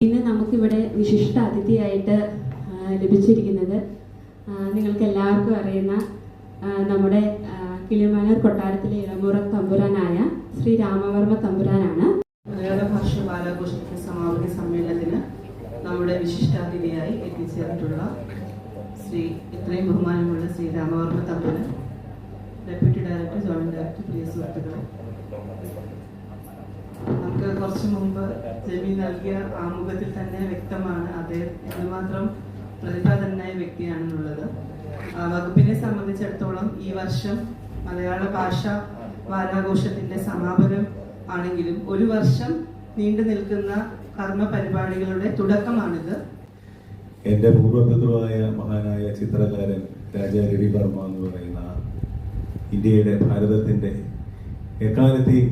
ഇന്ന് നമുക്കിവിടെ വിശിഷ്ട അതിഥിയായിട്ട് ലഭിച്ചിരിക്കുന്നത് നിങ്ങൾക്ക് എല്ലാവർക്കും അറിയുന്ന നമ്മുടെ കിളിമാനൂർ കൊട്ടാരത്തിലെ ഇളമുറ തമ്പുരാനായ ശ്രീ രാമവർമ്മ തമ്പുരാനാണ്. മലയാള ഭാഷ വാരാഘോഷത്തിന്റെ സമാപന സമ്മേളനത്തിന് നമ്മുടെ വിശിഷ്ടാതിഥിയായി എത്തിച്ചേർന്നിട്ടുള്ള ശ്രീ ഇത്രയും ബഹുമാനമുള്ള ശ്രീ രാമവർമ്മ തമ്പുരാൻ, ഡെപ്യൂട്ടി ഡയറക്ടർ, ജോയിന്റ് ഡയറക്ടർ, പ്രിയ സുഹൃത്തുക്കളെ, നമുക്ക് കുറച്ചു മുമ്പ് ജമി നൽകിയ ആമുഖത്തിൽ തന്നെ വ്യക്തമാണ് അദ്ദേഹം എന്തുമാത്രം പ്രതിഭാധനായ വ്യക്തിയാണെന്നുള്ളത്. വകുപ്പിനെ സംബന്ധിച്ചിടത്തോളം ഈ വർഷം മലയാള ഭാഷ വാരാഘോഷത്തിന്റെ സമാപനം ആണെങ്കിലും ഒരു വർഷം നീണ്ടു നിൽക്കുന്ന കർമ്മ പരിപാടികളുടെ തുടക്കമാണിത്. എൻ്റെ പൂർവ്വപിതൃവായ മഹാനായ ചിത്രകാരൻ രാജാ രവിവർമ്മ എന്ന് പറയുന്ന ഇന്ത്യയുടെ ഭാരതത്തിൻ്റെ എക്കാലത്തെയും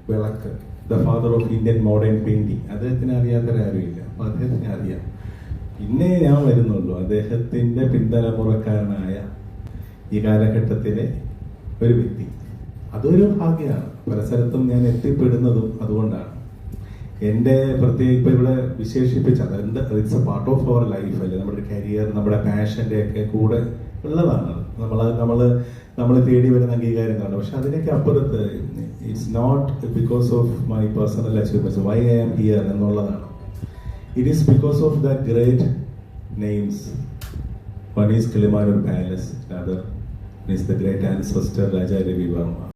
വിളക്ക്, the father of Indian modern painting, അദ്ദേഹത്തിന് അറിയാത്തവരാരുമില്ല. അപ്പോൾ അദ്ദേഹത്തിന് അറിയാം. പിന്നെ ഞാൻ വരുന്നുള്ളൂ. അദ്ദേഹത്തിൻ്റെ പിന്തലമുറക്കാരനായ ഈ കാലഘട്ടത്തിലെ ഒരു വ്യക്തി. അതൊരു ഭാഗ്യമാണ്. പല സ്ഥലത്തും ഞാൻ എത്തിപ്പെടുന്നതും അതുകൊണ്ടാണ്. എൻ്റെ പ്രത്യേക ഇപ്പം ഇവിടെ വിശേഷിപ്പിച്ചത് it's a part of our life അല്ലേ, നമ്മുടെ കരിയർ, നമ്മുടെ പാഷൻ്റെ ഒക്കെ കൂടെ ഉള്ളതാണ്. നമ്മൾ തേടി വരുന്ന അംഗീകാരങ്ങളാണ്. പക്ഷെ അതിനൊക്കെ അപ്പുറത്ത് it's not because of my personal achievements, why I am here എന്നുള്ളതാണ്. It is because of the great names. One is Kilimanoor palace, other is the great ancestor Raja Ravi Varma.